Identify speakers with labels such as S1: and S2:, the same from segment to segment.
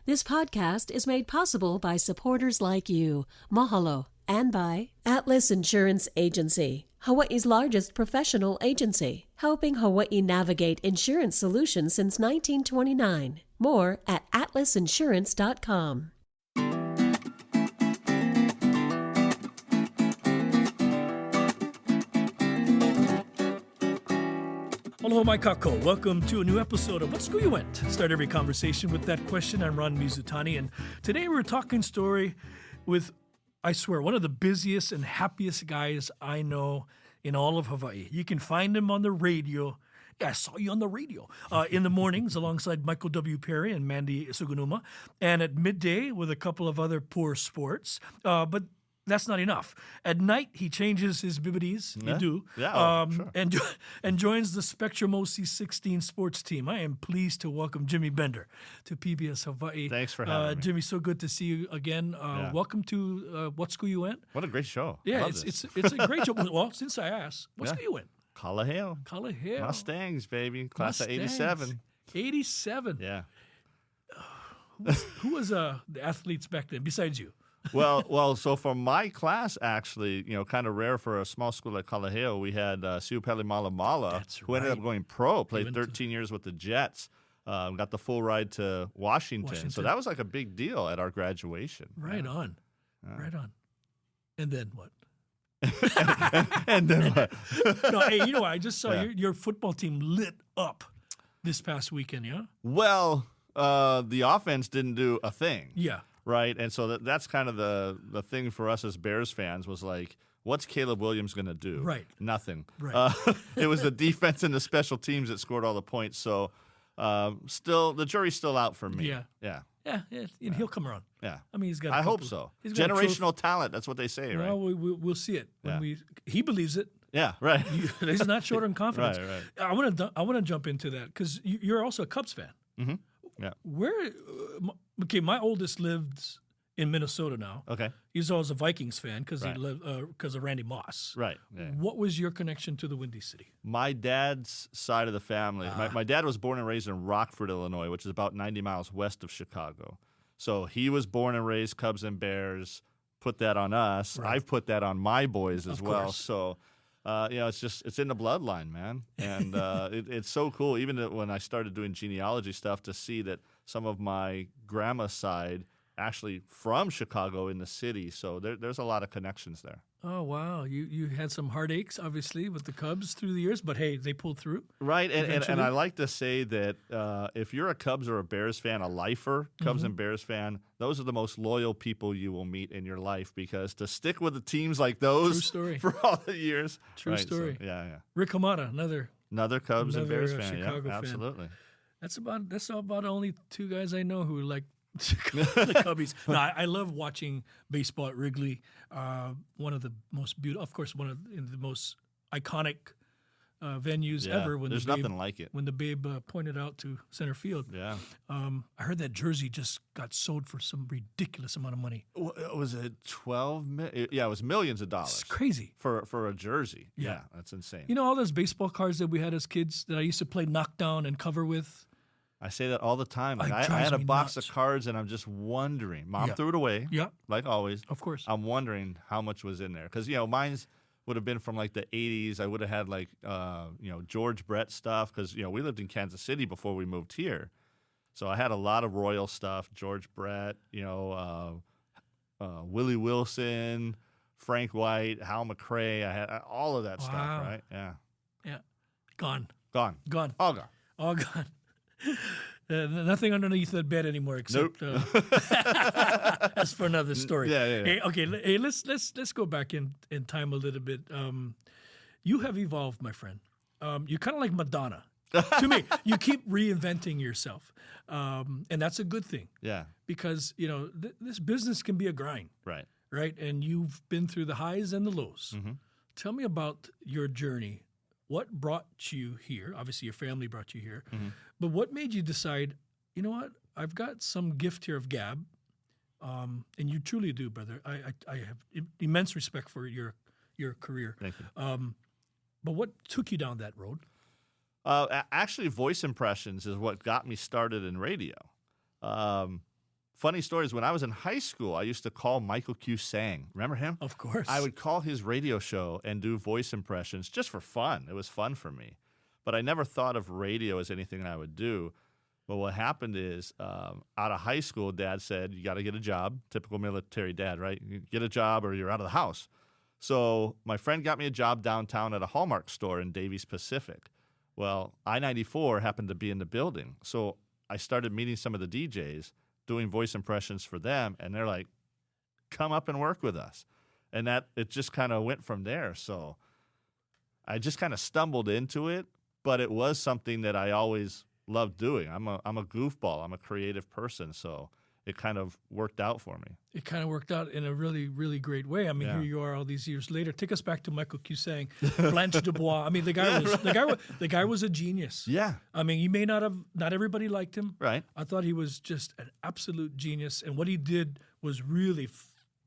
S1: This podcast is made possible by supporters like you. Mahalo. And by Atlas Insurance Agency, Hawaii's largest professional agency, helping Hawaii navigate insurance solutions since 1929. More at atlasinsurance.com.
S2: Aloha mai kako. Welcome to a new episode of What School You Went. Start every conversation with that question. I'm Ron Mizutani, and today we're talking story with, I swear, one of the busiest and happiest guys I know in all of Hawaii. You can find him on the radio. Yeah, I saw you on the radio in the mornings alongside Michael W. Perry and Mandy Sugunuma, and at midday with a couple of other poor sports. But that's not enough. At night, he changes his bibbities.
S3: Yeah.
S2: You do.
S3: Yeah, sure.
S2: And joins the Spectrum OC16 sports team. I am pleased to welcome Jimmy Bender to PBS Hawaii.
S3: Thanks for having me.
S2: Jimmy, so good to see you again. Welcome to What School You Went.
S3: What a great show.
S2: Yeah,
S3: Love
S2: it's
S3: this.
S2: a great show. Well, since I asked, what school you went?
S3: Kalaheo.
S2: Kalaheo.
S3: Mustangs, baby. Class of
S2: Mustangs.
S3: 87.
S2: 87.
S3: Yeah.
S2: Who was the athletes back then besides you?
S3: Well, so for my class, actually, kind of rare for a small school like Kalaheo, we had Siupeli Malamala,
S2: That's
S3: who ended
S2: right.
S3: up going pro, played
S2: went to-
S3: 13 years with the Jets, got the full ride to Washington. So that was like a big deal at our graduation.
S2: Right on. Right on. And then what?
S3: And then what?
S2: No, hey, you know what? I just saw
S3: Yeah.
S2: your football team lit up this past weekend, yeah?
S3: Well, the offense didn't do a thing.
S2: Yeah.
S3: Right, and so that's kind of the thing for us as Bears fans was like, what's Caleb Williams going to do?
S2: Right.
S3: Nothing.
S2: Right.
S3: It was the defense and the special teams that scored all the points. So still, the jury's still out for me.
S2: Yeah.
S3: Yeah.
S2: Yeah, and he'll come around.
S3: Yeah.
S2: I mean, he's got.
S3: I hope so.
S2: He's got a trophy.
S3: Generational talent. That's what they say, right?
S2: Well, we'll see it when
S3: Yeah.
S2: he believes it.
S3: Yeah. Right.
S2: He's not short on confidence.
S3: Right.
S2: I want to jump into that because you're also a Cubs fan.
S3: Mm-hmm. Yeah.
S2: Where? Okay, my oldest lives in Minnesota now.
S3: Okay.
S2: He's always a Vikings fan because
S3: Right.
S2: he lived because of Randy Moss.
S3: Right. Yeah.
S2: What was your connection to the Windy City?
S3: My dad's side of the family, my dad was born and raised in Rockford, Illinois, which is about 90 miles west of Chicago. So he was born and raised Cubs and Bears, put that on us.
S2: Right.
S3: I've put that on my boys as
S2: Of
S3: well.
S2: course.
S3: So, it's in the bloodline, man. And it's so cool, even when I started doing genealogy stuff, to see that some of my grandma's side actually from Chicago in the city. So there's a lot of connections there.
S2: Oh wow, you had some heartaches obviously with the Cubs through the years, but hey, they pulled through.
S3: Right, and
S2: Eventually.
S3: I like to say that if you're a Cubs or a Bears fan, a lifer, Cubs and Bears fan, those are the most loyal people you will meet in your life because to stick with the teams like those
S2: True story.
S3: for all the years.
S2: True
S3: right,
S2: story.
S3: So, yeah.
S2: Rick Hamada,
S3: Another Cubs and
S2: Another,
S3: Bears fan.
S2: Chicago
S3: Yeah,
S2: fan.
S3: absolutely.
S2: That's about only two guys I know who like the Cubbies. No, I love watching baseball at Wrigley. One of the most beautiful, of course, one of the most iconic venues
S3: Yeah,
S2: ever. When
S3: there's
S2: the Babe,
S3: nothing like it.
S2: When the Babe pointed out to center field.
S3: Yeah.
S2: I heard that jersey just got sold for some ridiculous amount of money.
S3: Was it 12 million? Yeah, it was millions of dollars.
S2: It's crazy.
S3: For a jersey.
S2: Yeah.
S3: Yeah, that's insane.
S2: You know all those baseball cards that we had as kids that I used to play knockdown and cover with?
S3: I say that all the time. Like,
S2: It
S3: I
S2: drives
S3: had a
S2: me
S3: box
S2: nuts.
S3: of cards, and I'm just wondering. Mom
S2: Yeah.
S3: threw it away,
S2: Yeah,
S3: like always.
S2: of course.
S3: I'm wondering how much was in there because mine's would have been from like the 80s. I would have had like George Brett stuff because we lived in Kansas City before we moved here, so I had a lot of Royal stuff. George Brett, Willie Wilson, Frank White, Hal McRae. I had all of that stuff.
S2: Wow.
S3: Right? Yeah,
S2: Yeah, gone.
S3: gone,
S2: All
S3: gone.
S2: Nothing underneath that bed anymore except that's for another story.
S3: Yeah.
S2: Hey, okay. Hey, let's go back in time a little bit. You have evolved, my friend. You're kind of like Madonna to me. You keep reinventing yourself, and that's a good thing
S3: Yeah,
S2: because this business can be a grind,
S3: right.
S2: right? And you've been through the highs and the lows.
S3: Mm-hmm.
S2: Tell me about your journey. What brought you here? Obviously, your family brought you here.
S3: Mm-hmm.
S2: But what made you decide, you know what? I've got some gift here of gab. And you truly do, brother. I have immense respect for your career.
S3: Thank you.
S2: But what took you down that road?
S3: Actually, voice impressions is what got me started in radio. funny stories. When I was in high school, I used to call Michael Q. Sang. Remember him?
S2: Of course.
S3: I would call his radio show and do voice impressions just for fun. It was fun for me. But I never thought of radio as anything I would do. But what happened is, out of high school, Dad said, you got to get a job. Typical military dad, right? You get a job or you're out of the house. So my friend got me a job downtown at a Hallmark store in Davies Pacific. Well, I-94 happened to be in the building. So I started meeting some of the DJs, doing voice impressions for them, and they're like, come up and work with us. And that it just kind of went from there. So I just kind of stumbled into it, but it was something that I always loved doing. I'm a goofball. I'm a creative person, so it kind of worked out for me.
S2: It kind of worked out in a really, really great way. I mean,
S3: Yeah.
S2: here you are all these years later. Take us back to Michael Q. Sang, Blanche Dubois. I mean, the guy was a genius.
S3: Yeah.
S2: I mean, not everybody liked him.
S3: Right.
S2: I thought he was just an absolute genius, and what he did was really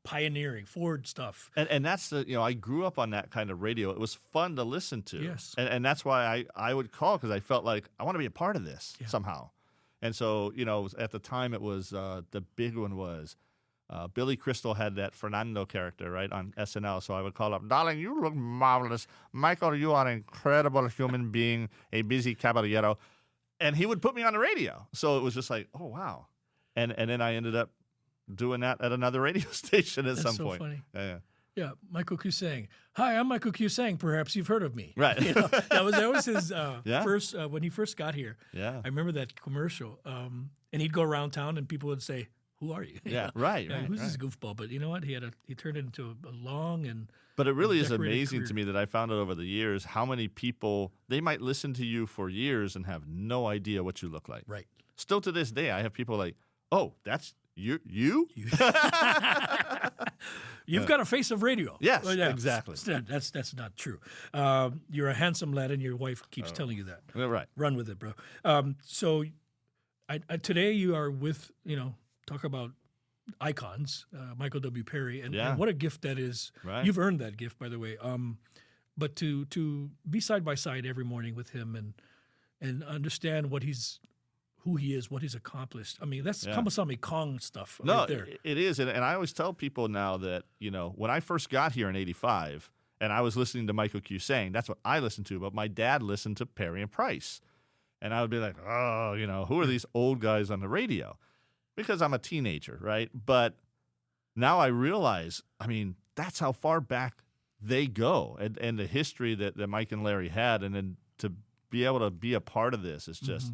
S2: pioneering, forward stuff.
S3: And that's I grew up on that kind of radio. It was fun to listen to.
S2: Yes.
S3: And that's why I would call, because I felt like I want to be a part of this somehow. And so, at the time it was, the big one was, Billy Crystal had that Fernando character, right, on SNL. So I would call up, darling, you look marvelous. Michael, you are an incredible human being, a busy caballero. And he would put me on the radio. So it was just like, oh, wow. And then I ended up doing that at another radio station at some point.
S2: Funny.
S3: Yeah.
S2: Yeah, Michael Q. Sang. Hi, I'm Michael Q. Sang. Perhaps you've heard of me.
S3: Right.
S2: That was his
S3: Yeah.
S2: first when he first got here.
S3: Yeah.
S2: I remember that commercial. And he'd go around town, and people would say, "Who are you?"
S3: Yeah, right, right,
S2: Who's this
S3: right.
S2: goofball? But you know what? He turned it into a long and
S3: But it really is
S2: decorated
S3: amazing
S2: career.
S3: to me that I found out over the years how many people, they might listen to you for years and have no idea what you look like.
S2: right.
S3: Still to this day, I have people like, oh, that's you?
S2: You've got a face of radio.
S3: Yes,
S2: Well, yeah.
S3: exactly.
S2: That's not true. You're a handsome lad, and your wife keeps telling you that.
S3: Yeah, right.
S2: Run with it, bro. So today you are with, talk about icons, Michael W. Perry, and what a gift that is.
S3: Right.
S2: You've earned that gift, by the way. But to be side by side every morning with him and understand who he is, what he's accomplished. I mean, that's Kamasami Kong stuff right there.
S3: It is. And I always tell people now that, when I first got here in 85 and I was listening to Michael Q. Sang, that's what I listened to, but my dad listened to Perry and Price. And I would be like, oh, who are these old guys on the radio? Because I'm a teenager, right? But now I realize, I mean, that's how far back they go and the history that Mike and Larry had. And then to be able to be a part of this is just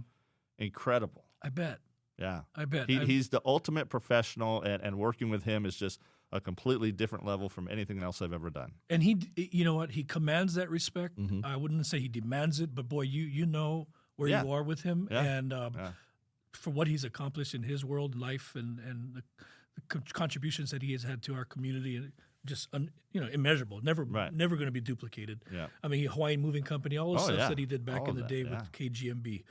S3: incredible.
S2: I bet.
S3: Yeah.
S2: I bet.
S3: He's the ultimate professional, and working with him is just a completely different level from anything else I've ever done.
S2: And you know what? He commands that respect. I wouldn't say he demands it, but boy, you know where you are with him, and for what he's accomplished in his world, life, and the contributions that he has had to our community, and just immeasurable. Never going to be duplicated.
S3: Yeah.
S2: I mean, Hawaiian Moving Company, all the stuff that he did back
S3: All
S2: in the
S3: of
S2: day
S3: that,
S2: with KGMB,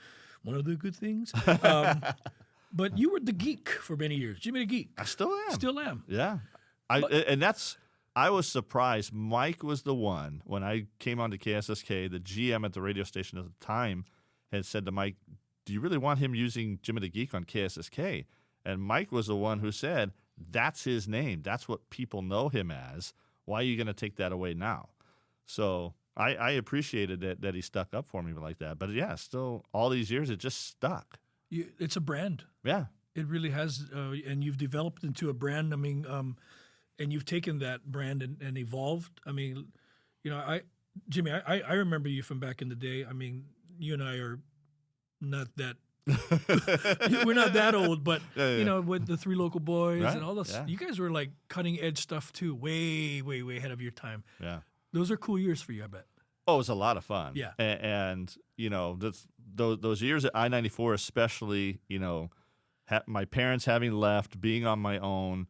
S2: one of the good things. But you were the Geek for many years. Jimmy the Geek.
S3: I still am.
S2: Still am.
S3: Yeah. I was surprised. Mike was the one, when I came on to KSSK, the GM at the radio station at the time had said to Mike, do you really want him using Jimmy the Geek on KSSK? And Mike was the one who said, that's his name. That's what people know him as. Why are you going to take that away now? So I appreciated that he stuck up for me like that. But yeah, still all these years, it just stuck.
S2: It's a brand.
S3: Yeah.
S2: It really has, and you've developed into a brand. I mean, and you've taken that brand and evolved. I mean, Jimmy, I remember you from back in the day. I mean, you and I are not that. We're not that old, but with the Three Local Boys and all this, you guys were like cutting edge stuff too, way, way, way ahead of your time.
S3: Yeah.
S2: Those are cool years for you, I bet.
S3: Oh, it was a lot of fun.
S2: Yeah.
S3: And those years at I-94 especially, my parents having left, being on my own,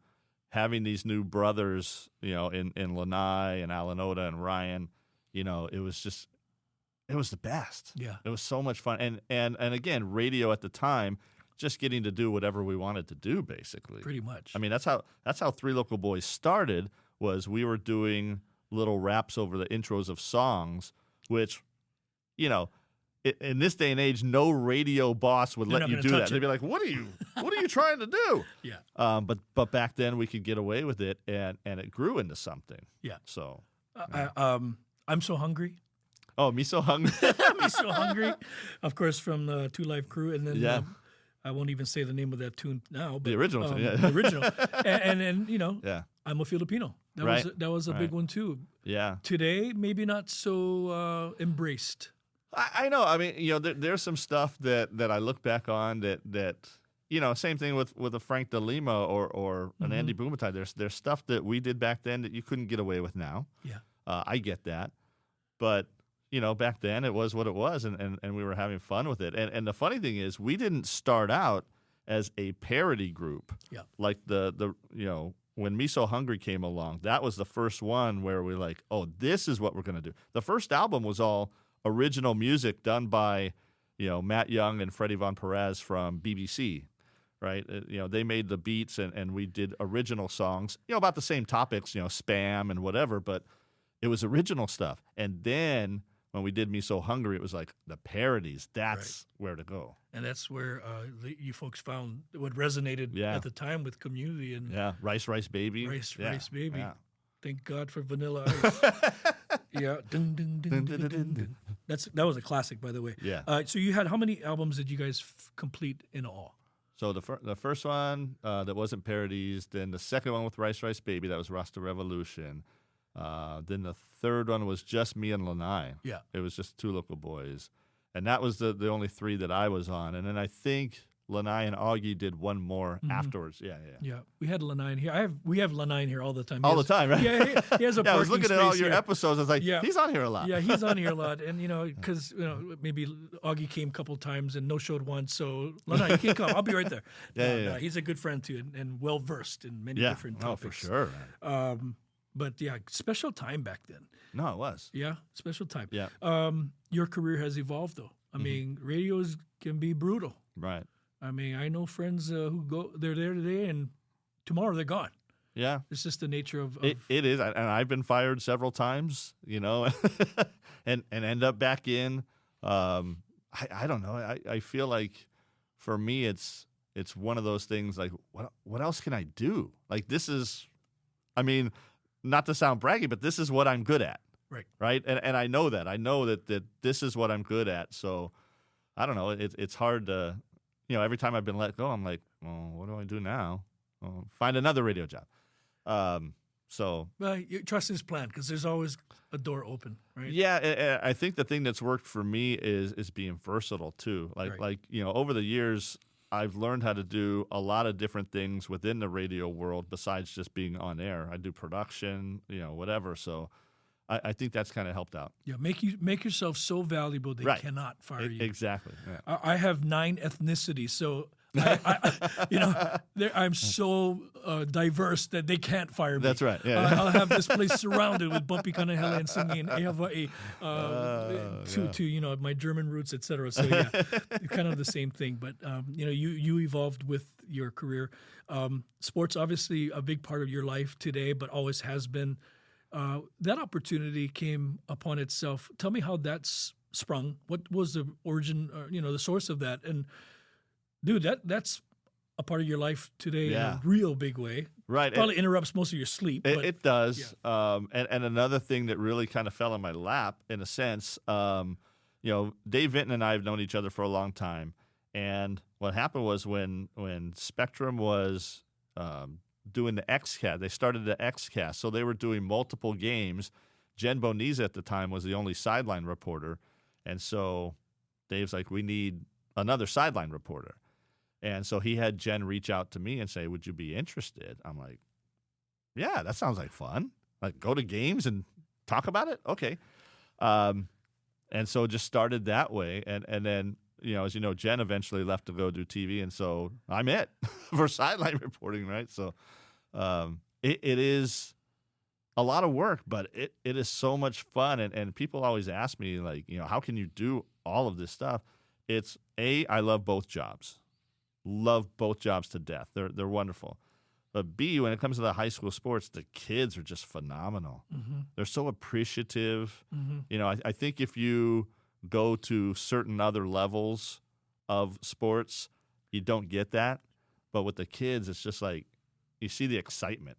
S3: having these new brothers, in Lanai and Alanota and Ryan, it was the best.
S2: Yeah.
S3: It was so much fun. And again, radio at the time, just getting to do whatever we wanted to do, basically.
S2: Pretty much.
S3: I mean, that's how Three Local Boys started, was we were doing little raps over the intros of songs, which, in this day and age, no radio boss would
S2: They're
S3: let
S2: not
S3: you
S2: gonna
S3: do
S2: touch
S3: that.
S2: it.
S3: They'd be like, "What are you trying to do?"
S2: Yeah.
S3: But back then we could get away with it, and it grew into something.
S2: Yeah.
S3: So,
S2: I'm so hungry.
S3: oh, me so hungry.
S2: I'm so hungry. Of course, from the Two Live Crew, and then
S3: Yeah.
S2: I won't even say the name of that tune now. But,
S3: The original tune, yeah.
S2: the original, and
S3: Yeah,
S2: I'm a Filipino.
S3: Right.
S2: That was a big
S3: Right.
S2: one too.
S3: yeah.
S2: Today, maybe not so embraced.
S3: I know. I mean, there's some stuff that I look back on that same thing with a Frank De Lima or an Andy Bumatai. There's stuff that we did back then that you couldn't get away with now.
S2: Yeah.
S3: I get that, but back then it was what it was, and we were having fun with it. And the funny thing is, we didn't start out as a parody group.
S2: Yeah.
S3: Like the when Me So Hungry came along, that was the first one where we're like, oh, this is what we're gonna do. The first album was all original music done by Matt Young and Freddie Von Perez from BBC. Right, they made the beats and we did original songs, about the same topics, spam and whatever, but it was original stuff. And then when we did Me So Hungry, it was like the parodies. That's where to go.
S2: And that's where you folks found what resonated at the time with community and
S3: Rice Baby.
S2: Rice Baby.
S3: Yeah.
S2: Thank God for Vanilla Ice. Yeah. Dun, dun, dun, dun, dun, dun. That was a classic, by the way.
S3: Yeah.
S2: So you had how many albums did you guys complete in all?
S3: So the first one that wasn't parodies, then the second one with Rice Baby, that was Rasta Revolution. Then the third one was just me and Lanai.
S2: Yeah.
S3: It was just two local boys. And that was the only three that I was on. And then I think Lanai and Augie did one more afterwards. Yeah.
S2: Yeah, we had Lanai in here. We have Lanai in here all the time.
S3: All the time, right?
S2: Yeah, he has a
S3: I was
S2: parking
S3: looking at all
S2: space
S3: your
S2: here.
S3: episodes. I was like, he's on here a lot.
S2: Yeah, he's on here a lot, and because maybe Augie came a couple times and no showed once. So Lanai, you can come. I'll be right there.
S3: Yeah.
S2: He's a good friend too, and well versed in many different topics.
S3: Oh, for sure.
S2: But yeah, special time back then.
S3: No, it was.
S2: Yeah, special time.
S3: Yeah.
S2: Your career has evolved though. I mean, radios can be brutal.
S3: Right.
S2: I mean, I know friends they're there today and tomorrow they're gone.
S3: Yeah.
S2: It's just the nature of
S3: it is. And I've been fired several times, and end up back in. I don't know. I feel like for me, it's one of those things like, what else can I do? Like, this is, I mean, not to sound braggy, but this is what I'm good at. Right. And I know that. I know that this is what I'm good at. So I don't know. It's hard to, every time I've been let go, I'm like, well, what do I do now? Well, find another radio job.
S2: Well, you trust his plan because there's always a door open, right?
S3: Yeah, I think the thing that's worked for me is being versatile too. Like over the years, I've learned how to do a lot of different things within the radio world besides just being on air. I do production, whatever. So I think that's kind of helped out.
S2: Yeah, make yourself so valuable they cannot fire you.
S3: Exactly. Yeah.
S2: I have 9 ethnicities, so I'm so diverse that they can't fire me.
S3: That's right. Yeah.
S2: I'll have this place surrounded with Bumpy Kanahele and singing Hawaiʻi to my German roots, etc. So yeah, kind of the same thing. But you evolved with your career. Sports obviously a big part of your life today, but always has been. That opportunity came upon itself. Tell me how that's sprung. What was the origin, the source of that? And dude, that's a part of your life today in a real big way.
S3: Right.
S2: Probably interrupts most of your sleep.
S3: It does. Yeah. And another thing that really kind of fell in my lap, in a sense, Dave Vinton and I have known each other for a long time. And what happened was when Spectrum was doing the XCast. They started the XCast, so they were doing multiple games. Jen Boniza at the time was the only sideline reporter, and so Dave's like, we need another sideline reporter. And so he had Jen reach out to me and say, would you be interested? I'm like, yeah, that sounds like fun. Like, go to games and talk about it? Okay. And so just started that way, and then, as you know, Jen eventually left to go do TV, and so I'm it for sideline reporting, right? So it is a lot of work, but it is so much fun, and people always ask me, like, how can you do all of this stuff? It's I love both jobs. Love both jobs to death. They're wonderful. But B, when it comes to the high school sports, the kids are just phenomenal. Mm-hmm. They're so appreciative. Mm-hmm. I think if you go to certain other levels of sports, you don't get that. But with the kids, it's just like you see the excitement.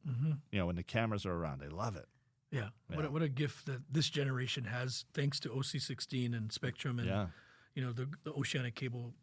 S3: When the cameras are around, they love it.
S2: Yeah.
S3: Yeah.
S2: What a gift that this generation has, thanks to OC16 and Spectrum and the Oceanic Cable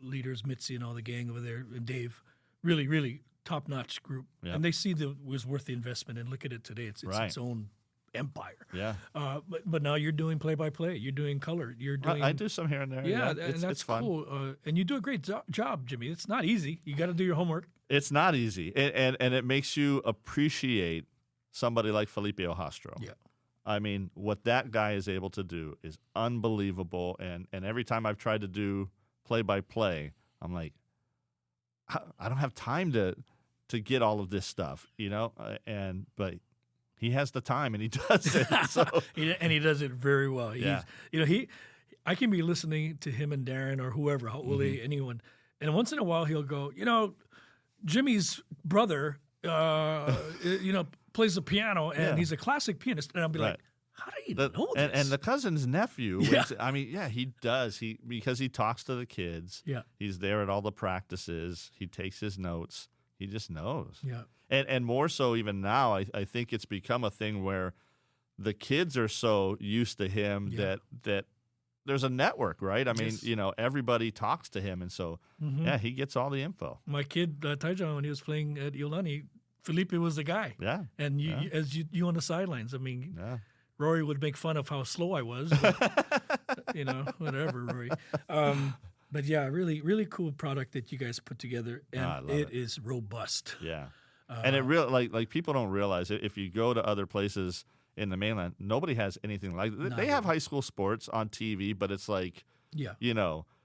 S2: leaders, Mitzi and all the gang over there, and Dave. Really, really top-notch group.
S3: Yeah.
S2: And they see that it was worth the investment. And look at it today. It's its own empire.
S3: Yeah.
S2: But now you're doing play-by-play. You're doing color. You're doing.
S3: I do some here and there.
S2: Yeah, and
S3: it's
S2: that's
S3: fun.
S2: cool. And you do a great job, Jimmy. It's not easy. You got to do your homework.
S3: It's not easy, and it makes you appreciate somebody like Felipe Ohastro.
S2: Yeah.
S3: I mean, what that guy is able to do is unbelievable. And every time I've tried to do play-by-play, I'm like, I don't have time to get all of this stuff, but he has the time and he does it. So.
S2: And he does it very well. I can be listening to him and Darren or whoever, Uli, anyone, and once in a while he'll go, Jimmy's brother, plays the piano and he's a classic pianist, and I'll be like, how do you know this?
S3: And the cousin's nephew, he does. Because he talks to the kids.
S2: Yeah.
S3: He's there at all the practices. He takes his notes. He just knows.
S2: Yeah.
S3: And more so even now, I think it's become a thing where the kids are so used to him that there's a network, right? I mean, everybody talks to him, and so he gets all the info.
S2: My kid Taijon, when he was playing at Iolani, Felipe was the guy.
S3: Yeah.
S2: And you on the sidelines. I mean, Rory would make fun of how slow I was, but, whatever, Rory. But yeah, really, really cool product that you guys put together, and it is robust.
S3: Yeah, and it really like people don't realize it. If you go to other places in the mainland, nobody has anything like it. They have high school sports on TV, but it's like,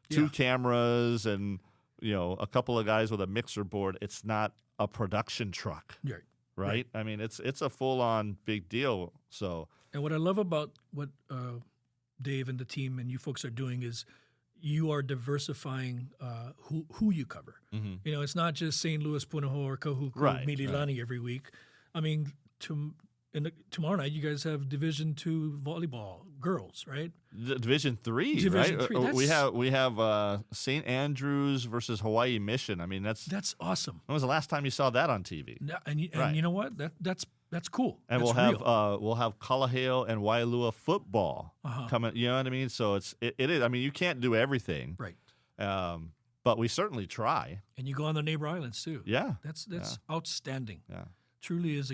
S3: two cameras and a couple of guys with a mixer board. It's not a production truck, right? I mean, it's a full on big deal. So.
S2: And what I love about what Dave and the team and you folks are doing is you are diversifying who you cover. It's not just St. Louis, Punahou, or Kahuku, Mililani every week. I mean, tomorrow night you guys have Division II volleyball girls, right?
S3: Division III, right? We have St. Andrews versus Hawaiʻi Mission. I mean, that's
S2: awesome.
S3: When was the last time you saw that on TV?
S2: And you know what? That's cool.
S3: And
S2: we'll
S3: have Kalaheo and Wailua football coming. You know what I mean? So it is. I mean, you can't do everything,
S2: right?
S3: But we certainly try.
S2: And you go on the neighbor islands too.
S3: Yeah,
S2: that's outstanding.
S3: Yeah,
S2: truly is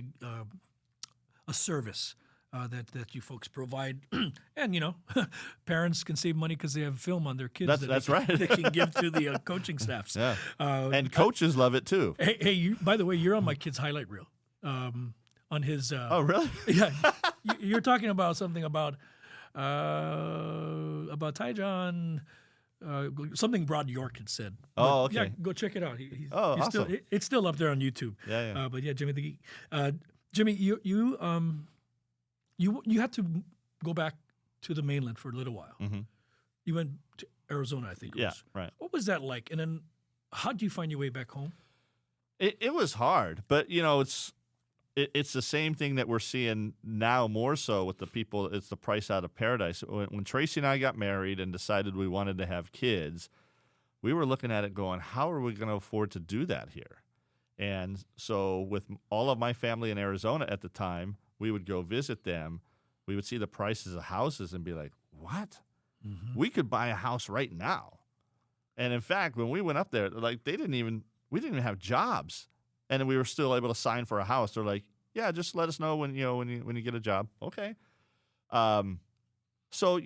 S2: a service that you folks provide, and parents can save money because they have film on their kids.
S3: That's right.
S2: They can give to the coaching staffs.
S3: Yeah, and coaches love it too.
S2: Hey, by the way, you're on my kid's highlight reel. On his
S3: oh really?
S2: Yeah, you're talking about something about Taijon, something Broad York had said.
S3: Oh, okay.
S2: Yeah, go check it out. He's
S3: awesome.
S2: It's still up there on YouTube.
S3: Yeah.
S2: But yeah, Jimmy the Geek. Jimmy, you had to go back to the mainland for a little while. You went to Arizona, I think.
S3: Yeah, right.
S2: What was that like? And then how did you find your way back home?
S3: It was hard, but it's the same thing that we're seeing now more so with the people. It's the price out of paradise. When Tracy and I got married and decided we wanted to have kids, we were looking at it going, how are we going to afford to do that here? And so with all of my family in Arizona at the time, we would go visit them. We would see the prices of houses and be like, what? We could buy a house right now. And in fact, when we went up there, like we didn't even have jobs. And we were still able to sign for a house. They're like, yeah, just let us know when you get a job. Okay. So,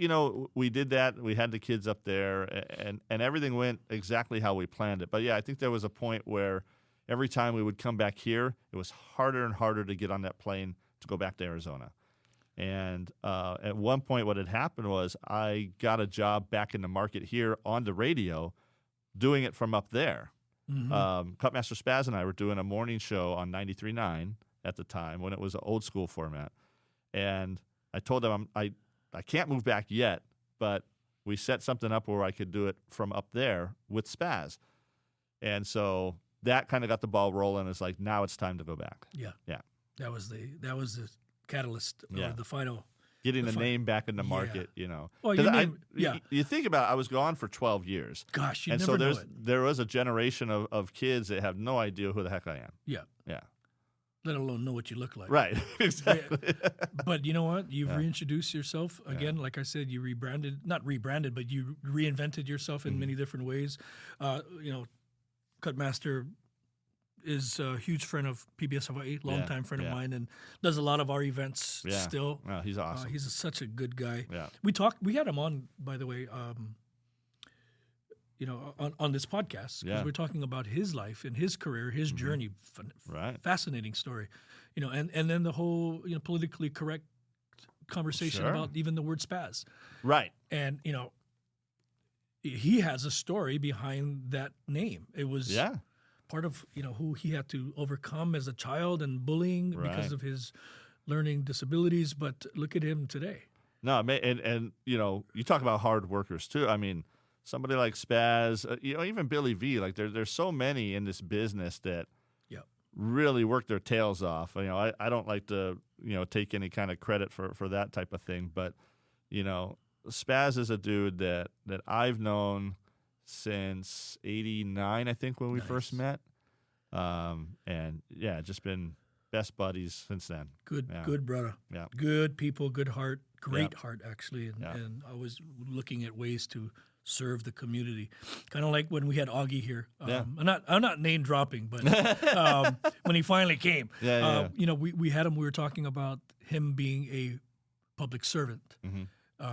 S3: we did that. We had the kids up there, and everything went exactly how we planned it. But, yeah, I think there was a point where every time we would come back here, it was harder and harder to get on that plane to go back to Arizona. And at one point what had happened was I got a job back in the market here on the radio doing it from up there. Cutmaster Spaz and I were doing a morning show on 93.9 at the time when it was an old school format. And I told them I can't move back yet, but we set something up where I could do it from up there with Spaz. And so that kind of got the ball rolling. It's like, now it's time to go back.
S2: Yeah. That was the catalyst or the final
S3: getting the name back in the market, you know.
S2: Well,
S3: 'Cause you think about it, I was gone for 12 years.
S2: Gosh, you
S3: and
S2: never
S3: so
S2: know it.
S3: there was a generation of kids that have no idea who the heck I am.
S2: Yeah.
S3: Yeah.
S2: Let alone know what you look like.
S3: Right. Exactly.
S2: But you know what? You've reintroduced yourself again. Like I said, you not rebranded, but you reinvented yourself in many different ways. You know, Cutmaster is a huge friend of PBS Hawaii, longtime friend of mine, and does a lot of our events still.
S3: Yeah, he's awesome.
S2: He's such a good guy.
S3: Yeah.
S2: We had him on, by the way, you know, on this podcast, because we're talking about his life and his career, his journey. Fascinating story, you know, and then the whole, you know, politically correct conversation about even the word spaz.
S3: Right.
S2: And, you know, he has a story behind that name. It was part of, you know, who he had to overcome as a child and bullying because of his learning disabilities. But look at him today.
S3: No, and you know, you talk about hard workers too. I mean, somebody like Spaz, you know, even Billy V. Like there's so many in this business that really work their tails off. You know, I don't like to, you know, take any kind of credit for that type of thing, but you know, Spaz is a dude that I've known since '89, I think, when we first met, and just been best buddies since then.
S2: Good brother.
S3: Yeah, good
S2: people, good heart, great heart actually, and always looking at ways to serve the community. Kind of like when we had Augie here. I'm not name dropping, but when he finally came, you know, we had him. We were talking about him being a public servant.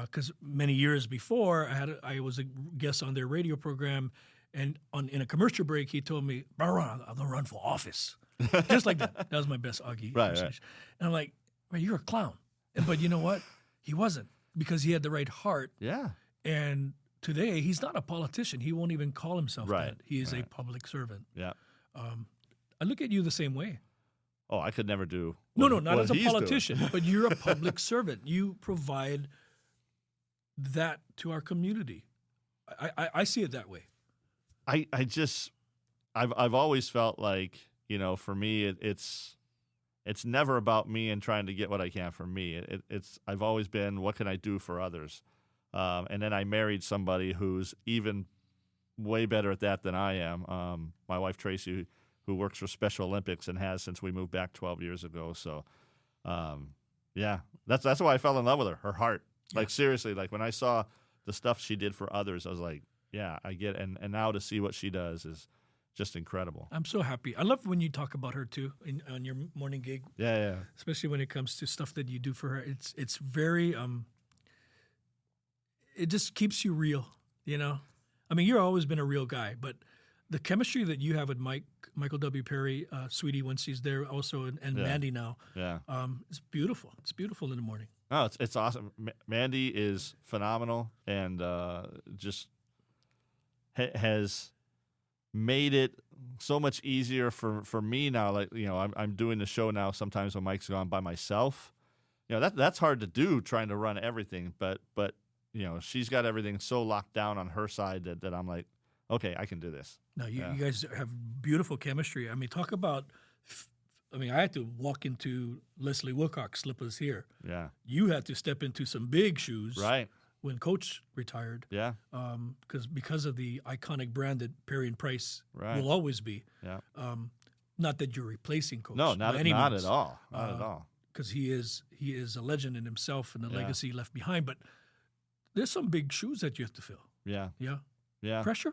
S2: Because many years before, I was a guest on their radio program, and in a commercial break, he told me, I'm gonna run for office, just like that. That was my best Augie impersonation. And I'm like, well, you're a clown, but you know what? He wasn't, because he had the right heart.
S3: Yeah.
S2: And today, he's not a politician. He won't even call himself that. He is a public servant.
S3: Yeah.
S2: I look at you the same way.
S3: Oh, I could never do.
S2: Not as a politician, but you're a public servant. You provide that to our community. I see it that way.
S3: I've always felt like, you know, for me it's never about me and trying to get what I can for me. I've always been, what can I do for others? And then I married somebody who's even way better at that than I am. My wife Tracy, who works for Special Olympics and has since we moved back 12 years ago. So that's why I fell in love with her. Her heart. Like, seriously, like when I saw the stuff she did for others, I was like, yeah, I get it. And now to see what she does is just incredible.
S2: I'm so happy. I love when you talk about her too on your morning gig.
S3: Yeah.
S2: Especially when it comes to stuff that you do for her. It's very it just keeps you real, you know? I mean, you've always been a real guy, but the chemistry that you have with Michael W. Perry, Sweetie, when she's there also, and Mandy now, it's beautiful. It's beautiful in the morning.
S3: Oh, it's awesome. Mandy is phenomenal, and just has made it so much easier for me now. Like, you know, I'm doing the show now sometimes when Mike's gone by myself. You know, that's hard to do, trying to run everything, but you know, she's got everything so locked down on her side that I'm like, okay, I can do this.
S2: No, you guys have beautiful chemistry. I mean, talk about. I mean, I had to walk into Leslie Wilcox slippers here. Yeah. You had to step into some big shoes.
S3: Right.
S2: When Coach retired.
S3: Yeah.
S2: Because of the iconic brand that Perry and Price will always be.
S3: Yeah.
S2: Not that you're replacing Coach.
S3: No, not at all. Not at all.
S2: Because he is a legend in himself and the legacy left behind. But there's some big shoes that you have to fill.
S3: Yeah.
S2: Yeah.
S3: Yeah.
S2: Pressure?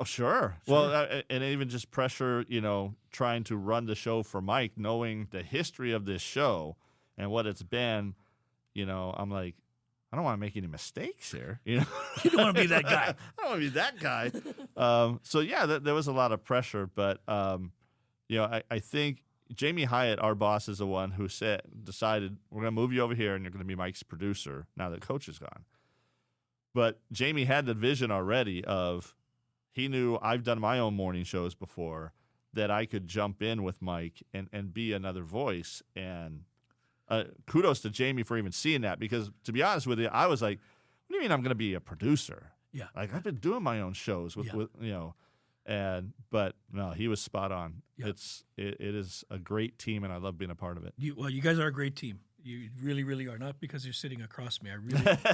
S3: Sure. Well, and even just pressure, you know, trying to run the show for Mike, knowing the history of this show and what it's been, you know, I'm like, I don't want to make any mistakes here. You know,
S2: you don't want to be that guy.
S3: I don't want to be that guy. So yeah, there was a lot of pressure, but you know, I think Jamie Hyatt, our boss, is the one who decided we're going to move you over here and you're going to be Mike's producer now that Coach is gone. But Jamie had the vision already of, he knew I've done my own morning shows before, that I could jump in with Mike and be another voice. And kudos to Jamie for even seeing that, because to be honest with you, I was like, what do you mean I'm going to be a producer?
S2: Yeah.
S3: Like, I've been doing my own shows with you know, but no, he was spot on. Yeah. It is a great team, and I love being a part of it.
S2: You guys are a great team. You really, really are. Not because you're sitting across me.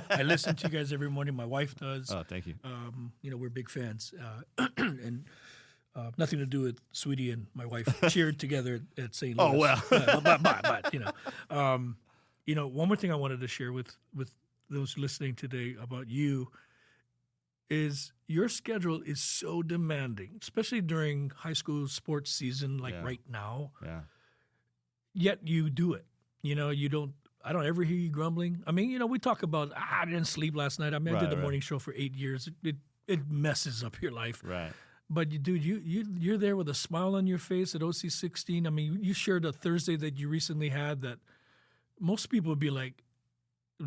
S2: I listen to you guys every morning. My wife does.
S3: Oh, thank you.
S2: We're big fans. And nothing to do with Sweetie and my wife cheered together at St. Louis.
S3: Oh, well.
S2: But one more thing I wanted to share with those listening today about you is your schedule is so demanding, especially during high school sports season, like right now.
S3: Yeah.
S2: Yet you do it. I don't ever hear you grumbling. I mean, we talk about, I didn't sleep last night. I mean, I did the morning show for 8 years. It messes up your life.
S3: Right.
S2: But you're there with a smile on your face at OC16. I mean, you shared a Thursday that you recently had that most people would be like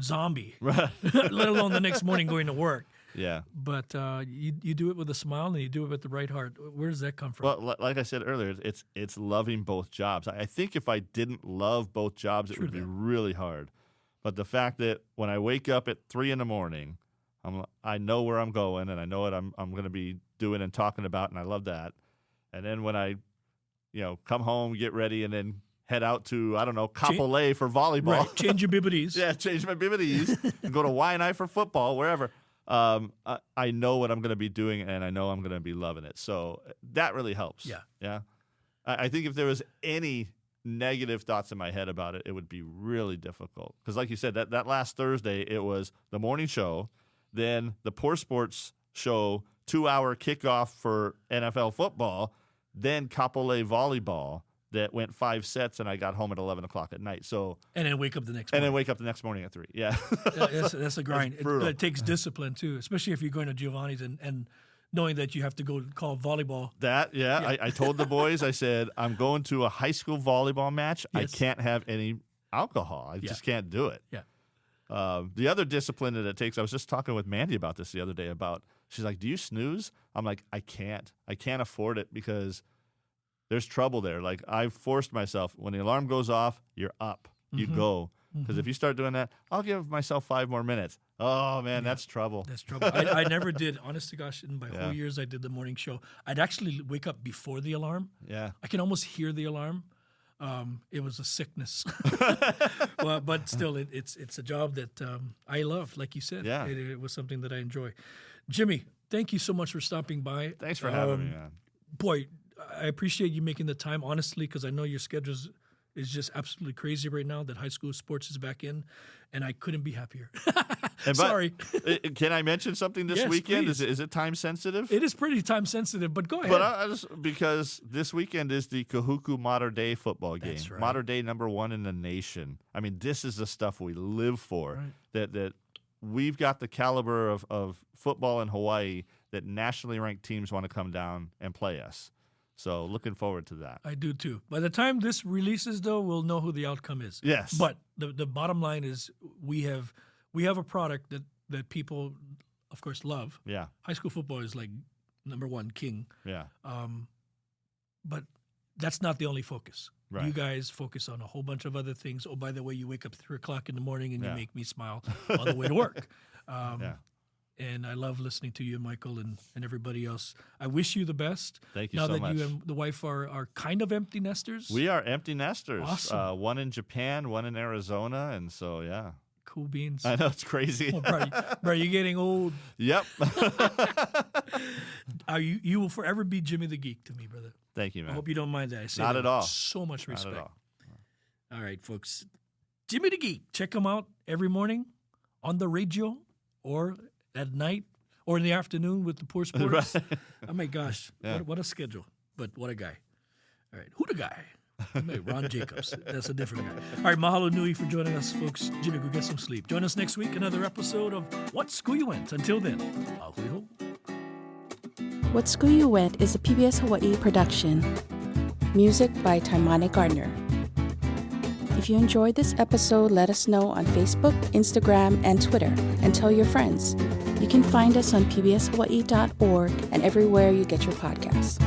S2: zombie,
S3: Right.
S2: let alone the next morning going to work.
S3: Yeah.
S2: But you do it with a smile and you do it with the right heart. Where does that come from?
S3: Well, like I said earlier, it's loving both jobs. I think if I didn't love both jobs, it would be really hard. But the fact that when I wake up at 3 a.m, I know where I'm going and I know what I'm going to be doing and talking about, and I love that. And then when I, come home, get ready, and then head out to, I don't know, Kapolei for volleyball.
S2: Right. Change your bibbities.
S3: Yeah, change my bibbities and go to Hawaiʻi for football, wherever. I know what I'm going to be doing, and I know I'm going to be loving it. So that really helps.
S2: Yeah.
S3: Yeah. I think if there was any negative thoughts in my head about it, it would be really difficult. Because like you said, that last Thursday, it was the morning show, then the Poor Sports show, 2-hour kickoff for NFL football, then Kapolei volleyball that went 5 sets, and I got home at 11 o'clock at night. So
S2: and then wake up the next
S3: and
S2: morning.
S3: then wake up the next morning at 3. Yeah.
S2: That's a grind. It takes discipline too, especially if you're going to Giovanni's and knowing that you have to go call volleyball.
S3: I told the boys, I said, I'm going to a high school volleyball match.
S2: Yes.
S3: I can't have any alcohol. I just can't do it.
S2: Yeah.
S3: The other discipline that it takes, I was just talking with Mandy about this the other day she's like, do you snooze? I'm like, I can't afford it because there's trouble there. Like I've forced myself, when the alarm goes off, you're up, you go. Because if you start doing that, I'll give myself 5 more minutes. Oh man, that's trouble.
S2: That's trouble. I never did, honest to gosh, in my whole years I did the morning show, I'd actually wake up before the alarm.
S3: Yeah.
S2: I can almost hear the alarm. It was a sickness. Well, but still, it's a job that I love, like you said.
S3: Yeah.
S2: It was something that I enjoy. Jimmy, thank you so much for stopping by.
S3: Thanks for having me, man.
S2: Boy, I appreciate you making the time, honestly, because I know your schedule is just absolutely crazy right now that high school sports is back in, and I couldn't be happier. Sorry.
S3: Can I mention something this weekend? Is it time sensitive?
S2: It is pretty time sensitive, but go ahead.
S3: But because this weekend is the Kahuku Mater Dei football game.
S2: That's right.
S3: Mater Dei #1 in the nation. I mean, this is the stuff we live for. Right. That we've got the caliber of football in Hawaii that nationally ranked teams want to come down and play us. So looking forward to that.
S2: I do too. By the time this releases, though, we'll know who the outcome is.
S3: Yes.
S2: But the bottom line is we have a product that people, of course, love.
S3: Yeah.
S2: High school football is like #1 king.
S3: Yeah.
S2: But that's not the only focus.
S3: Right.
S2: You guys focus on a whole bunch of other things. Oh, by the way, you wake up at 3 o'clock in the morning and you make me smile on the way to work. And I love listening to you, Michael, and everybody else. I wish you the best.
S3: Thank you
S2: so
S3: much.
S2: Now that you and the wife are kind of empty nesters.
S3: We are empty nesters.
S2: Awesome.
S3: One in Japan, one in Arizona, and so, yeah.
S2: Cool beans.
S3: I know, it's crazy.
S2: Oh, bro, you're getting old.
S3: Yep.
S2: You will forever be Jimmy the Geek to me, brother.
S3: Thank you, man.
S2: I hope you don't mind that. I say
S3: Not
S2: that
S3: at all.
S2: with so much respect.
S3: Not at all.
S2: All right, folks. Jimmy the Geek. Check him out every morning on the radio or at night or in the afternoon with the Poor Sports.
S3: Right.
S2: Oh, my gosh.
S3: Yeah.
S2: What a schedule. But what a guy. All right. Who the guy? Ron Jacobs. That's a different guy. All right. Mahalo nui for joining us, folks. Jimmy, go get some sleep. Join us next week. Another episode of What School You Went. Until then, ahui ho.
S4: What School You Went is a PBS Hawaii production. Music by Taimane Gardner. If you enjoyed this episode, let us know on Facebook, Instagram, and Twitter, and tell your friends. You can find us on pbshawaii.org and everywhere you get your podcasts.